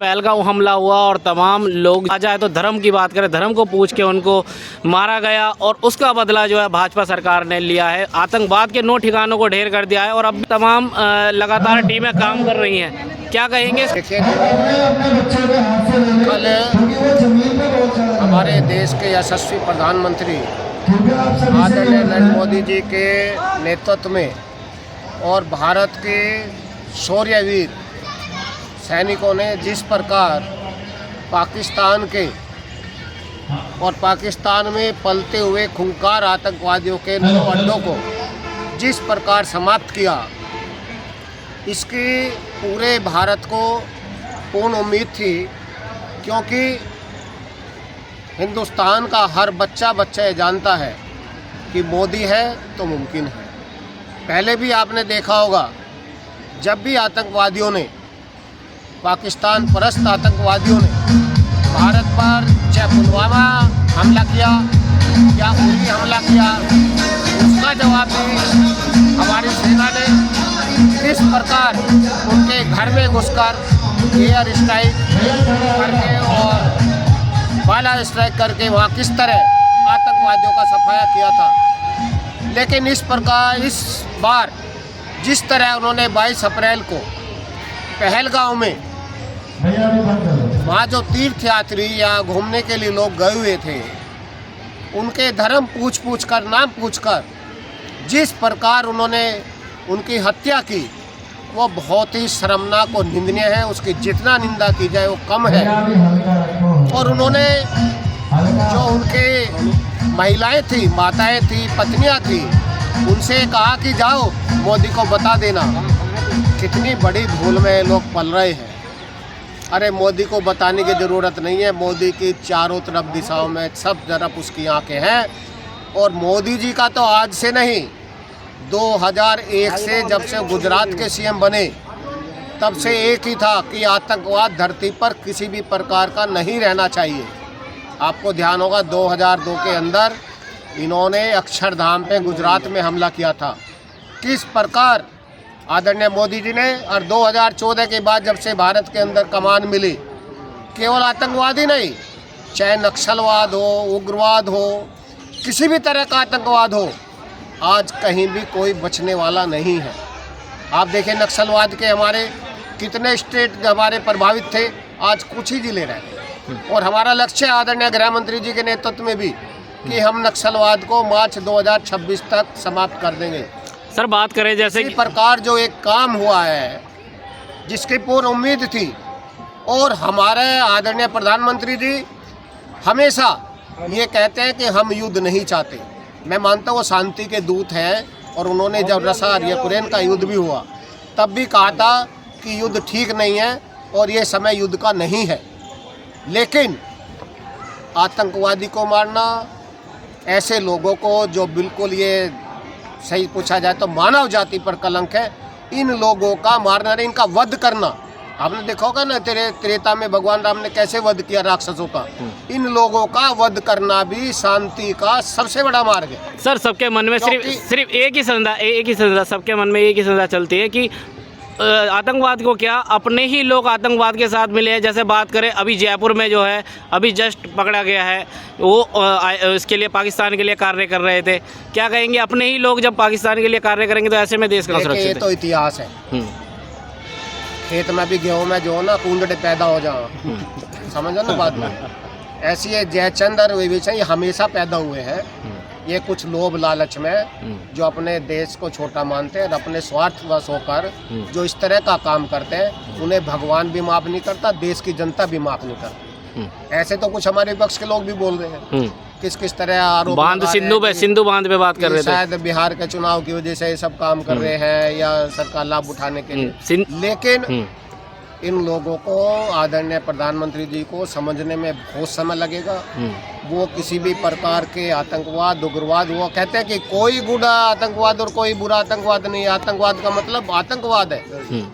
पहलगाम हमला हुआ और तमाम लोग आ जाए तो धर्म की बात करें, धर्म को पूछ के उनको मारा गया और उसका बदला जो है भाजपा सरकार ने लिया है। आतंकवाद के 9 ठिकानों को ढेर कर दिया है और अब तमाम लगातार टीमें काम कर रही हैं। क्या कहेंगे? देखिए, कल हमारे देश के यशस्वी प्रधानमंत्री आदरणीय नरेंद्र मोदी जी के नेतृत्व में और भारत के शौर्यवीर सैनिकों ने जिस प्रकार पाकिस्तान के और पाकिस्तान में पलते हुए खूंखार आतंकवादियों के 9 अड्डों को जिस प्रकार समाप्त किया, इसकी पूरे भारत को पूर्ण उम्मीद थी, क्योंकि हिंदुस्तान का हर बच्चा ये जानता है कि मोदी है तो मुमकिन है। पहले भी आपने देखा होगा, जब भी आतंकवादियों ने, पाकिस्तान परस्त आतंकवादियों ने भारत पर चाहे पुलवामा हमला किया या उरी हमला किया, उसका जवाब भी हमारी सेना ने किस प्रकार उनके घर में घुसकर एयर स्ट्राइक करके और बाला स्ट्राइक करके वहाँ किस तरह आतंकवादियों का सफाया किया था। लेकिन इस बार जिस तरह उन्होंने 22 अप्रैल को पहलगाम में वहाँ जो तीर्थ यात्री या घूमने के लिए लोग गए हुए थे, उनके धर्म पूछ कर, नाम पूछकर जिस प्रकार उन्होंने उनकी हत्या की, वो बहुत ही शर्मनाक और निंदनीय है। उसकी जितना निंदा की जाए वो कम है। और उन्होंने जो उनके महिलाएं थी, माताएं थी, पत्नियां थी, उनसे कहा कि जाओ मोदी को बता देना। कितनी बड़ी भूल में लोग पल रहे हैं। अरे मोदी को बताने की ज़रूरत नहीं है। मोदी की चारों तरफ दिशाओं में सब तरफ उसकी आंखें हैं। और मोदी जी का तो आज से नहीं, 2001 से जब से गुजरात के सीएम बने, तब से एक ही था कि आतंकवाद धरती पर किसी भी प्रकार का नहीं रहना चाहिए। आपको ध्यान होगा, 2002 के अंदर इन्होंने अक्षरधाम पे गुजरात में हमला किया था। किस प्रकार आदरणीय मोदी जी ने, और 2014 के बाद जब से भारत के अंदर कमान मिली, केवल आतंकवाद ही नहीं, चाहे नक्सलवाद हो, उग्रवाद हो, किसी भी तरह का आतंकवाद हो, आज कहीं भी कोई बचने वाला नहीं है। आप देखें, नक्सलवाद के हमारे कितने स्टेट हमारे प्रभावित थे, आज कुछ ही जिले रहे। और हमारा लक्ष्य है आदरणीय गृह मंत्री जी के नेतृत्व में भी कि हम नक्सलवाद को मार्च 2026 तक समाप्त कर देंगे। सर, बात करें जैसे इसी प्रकार जो एक काम हुआ है, जिसकी पूर्ण उम्मीद थी, और हमारे आदरणीय प्रधानमंत्री जी हमेशा ये कहते हैं कि हम युद्ध नहीं चाहते। मैं मानता हूँ वो शांति के दूत हैं, और उन्होंने जब रशिया और यूक्रेन का युद्ध भी हुआ, तब भी कहा था कि युद्ध ठीक नहीं है और ये समय युद्ध का नहीं है। लेकिन आतंकवादी को मारना, ऐसे लोगों को जो बिल्कुल, ये सही पूछा जाए तो मानव जाति पर कलंक है, इन लोगों का मारना नहीं, इनका वध करना। आपने देखा होगा ना, त्रेता में भगवान राम ने कैसे वध किया राक्षसों का। इन लोगों का वध करना भी शांति का सबसे बड़ा मार्ग है। सर, सबके मन में सिर्फ एक ही संदेश, सबके मन में एक ही संदेश चलती है कि आतंकवाद को क्या, अपने ही लोग आतंकवाद के साथ मिले हैं। जैसे बात करें, अभी जयपुर में जो है अभी जस्ट पकड़ा गया है, वो इसके लिए पाकिस्तान के लिए कार्य कर रहे थे। क्या कहेंगे, अपने ही लोग जब पाकिस्तान के लिए कार्य करेंगे तो ऐसे में देश का सुरक्षित है? ये तो इतिहास है। खेत में भी गेहूँ में जो ना कूंदड़े पैदा हो जाओ, समझो ना बात में। ऐसी है जयचंद और विभीषण, ये हमेशा पैदा हुए हैं। ये कुछ लोभ लालच में जो अपने देश को छोटा मानते हैं और अपने स्वार्थवश होकर जो इस तरह का काम करते हैं, उन्हें भगवान भी माफ नहीं करता, देश की जनता भी माफ नहीं करती। ऐसे तो कुछ हमारे विपक्ष के लोग भी बोल रहे हैं, किस तरह आरोप, सिंधु बांध पे बात कर रहे थे, शायद बिहार के चुनाव की वजह से ये सब काम कर रहे हैं या सरकार लाभ उठाने के लिए। लेकिन इन लोगों को, आदरणीय प्रधानमंत्री जी को समझने में बहुत समय लगेगा। वो किसी भी प्रकार के आतंकवाद, उग्रवाद, वो कहते हैं कि कोई गुड़ा आतंकवाद और कोई बुरा आतंकवाद नहीं है। आतंकवाद का मतलब आतंकवाद है।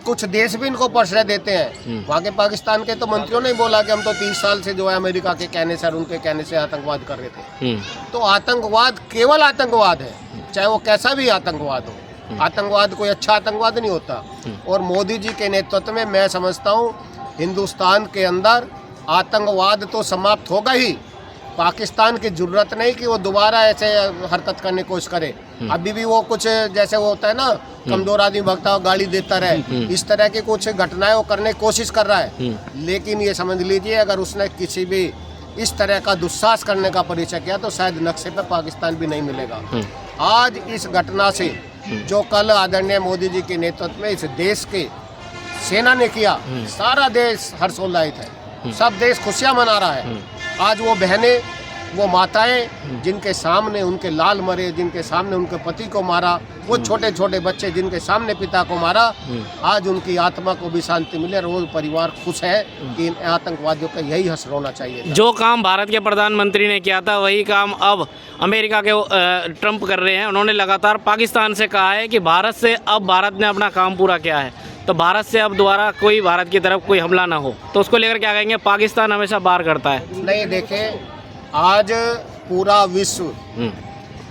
कुछ देश भी इनको प्रश्रय देते हैं। वहाँ के पाकिस्तान के तो मंत्रियों ने बोला कि हम तो 30 साल से जो है अमेरिका के कहने से और उनके कहने से आतंकवाद कर रहे थे। तो आतंकवाद केवल आतंकवाद है, चाहे वो कैसा भी आतंकवाद हो। आतंकवाद कोई अच्छा आतंकवाद नहीं होता। और मोदी जी के नेतृत्व में मैं समझता हूँ हिंदुस्तान के अंदर आतंकवाद तो समाप्त होगा ही, पाकिस्तान की जरूरत नहीं कि वो दोबारा ऐसे हरकत करने की कोशिश करे। अभी भी वो कुछ जैसे वो होता है ना, कमजोर आदमी भगता हो गाली देता रहे, इस तरह की कुछ घटनाएं वो करने की कोशिश कर रहा है। लेकिन ये समझ लीजिए, अगर उसने किसी भी इस तरह का दुस्साहस करने का परिचय किया तो शायद नक्शे पर पाकिस्तान भी नहीं मिलेगा। आज इस घटना से जो कल आदरणीय मोदी जी के नेतृत्व में इस देश के सेना ने किया, सारा देश हर्षोल्लासित है, सब देश खुशियां मना रहा है। आज वो बहनें, वो माताएं जिनके सामने उनके लाल मरे, जिनके सामने उनके पति को मारा, वो छोटे छोटे बच्चे जिनके सामने पिता को मारा, आज उनकी आत्मा को भी शांति मिले और वो परिवार खुश है कि इन आतंकवादियों का यही हश्र होना चाहिए। जो काम भारत के प्रधानमंत्री ने किया था वही काम अब अमेरिका के ट्रंप कर रहे हैं। उन्होंने लगातार पाकिस्तान से कहा है कि भारत से अब भारत ने अपना काम पूरा किया है, तो भारत से अब दोबारा कोई भारत की तरफ कोई हमला ना हो। तो उसको लेकर क्या कहेंगे? पाकिस्तान हमेशा बार करता है। नहीं, देखें, आज पूरा विश्व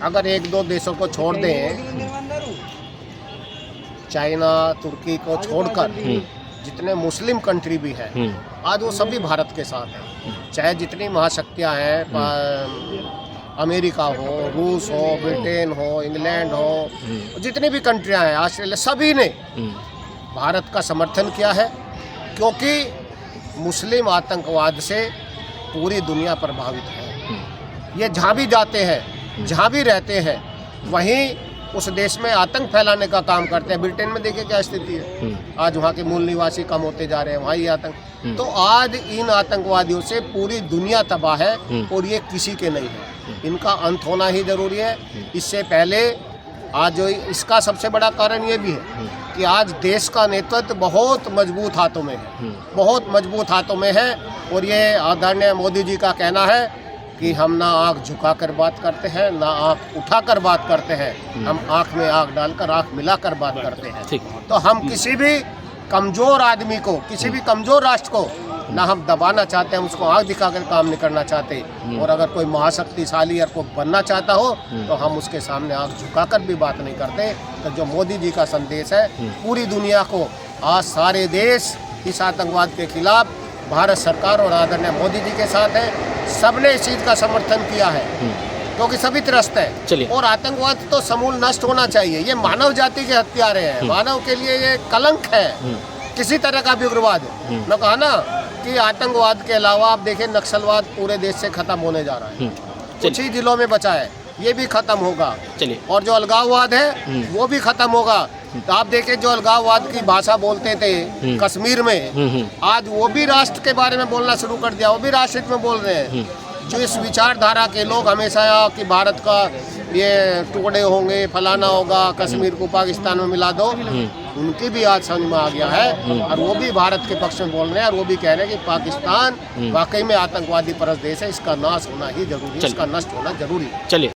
अगर एक दो देशों को छोड़ दें, चाइना तुर्की को छोड़कर जितने मुस्लिम कंट्री भी हैं, आज वो सभी भारत के साथ हैं। चाहे जितनी महाशक्तियां हैं, अमेरिका हो, रूस हो, ब्रिटेन हो, इंग्लैंड हो, जितनी भी कंट्रियां हैं, ऑस्ट्रेलिया, सभी ने भारत का समर्थन किया है, क्योंकि मुस्लिम आतंकवाद से पूरी दुनिया प्रभावित है। ये जहाँ भी जाते हैं, जहाँ भी रहते हैं, वहीं उस देश में आतंक फैलाने का काम करते हैं। ब्रिटेन में देखिए क्या स्थिति है, आज वहाँ के मूल निवासी कम होते जा रहे हैं, वहाँ ये आतंक। तो आज इन आतंकवादियों से पूरी दुनिया तबाह है और ये किसी के नहीं है, इनका अंत होना ही जरूरी है। इससे पहले आज इसका सबसे बड़ा कारण ये भी है कि आज देश का नेतृत्व बहुत मजबूत हाथों में है, बहुत मजबूत हाथों में है। और ये आदरणीय मोदी जी का कहना है कि हम ना आँख झुकाकर बात करते हैं, ना आँख उठाकर बात करते हैं, हम आँख में आँख डालकर आँख मिलाकर बात करते हैं। तो हम किसी भी कमज़ोर आदमी को, किसी भी कमज़ोर राष्ट्र को ना हम दबाना चाहते हैं, उसको आँख दिखाकर काम नहीं करना चाहते। और अगर कोई महाशक्तिशाली या कोई बनना चाहता हो तो हम उसके सामने आँख झुकाकर भी बात नहीं करते। तो जो मोदी जी का संदेश है पूरी दुनिया को, आज सारे देश इस आतंकवाद के खिलाफ भारत सरकार और आदरणीय मोदी जी के साथ है। सबने इस चीज़ का समर्थन किया है क्योंकि सभी त्रस्त है। और आतंकवाद तो समूल नष्ट होना चाहिए। ये मानव जाति के हत्यारे हैं, मानव के लिए ये कलंक है, किसी तरह का भी उग्रवाद। मैं कहा ना कि आतंकवाद के अलावा आप देखें, नक्सलवाद पूरे देश से खत्म होने जा रहा है, कुछ ही जिलों में बचा है, ये भी खत्म होगा। और जो अलगाववाद है वो भी खत्म होगा। तो आप देखें, जो अलगाववाद की भाषा बोलते थे कश्मीर में, आज वो भी राष्ट्र के बारे में बोलना शुरू कर दिया, वो भी राष्ट्र में बोल रहे हैं। जो इस विचारधारा के लोग हमेशा कि भारत का ये टुकड़े होंगे, फलाना होगा, कश्मीर को पाकिस्तान में मिला दो, उनकी भी आज समझ में आ गया है और वो भी भारत के पक्ष में बोल रहे हैं। और वो भी कह रहे हैं कि पाकिस्तान वाकई में आतंकवादी परस्त देश है, इसका नाश होना ही जरूरी है, इसका नष्ट होना जरूरी है। चलिए।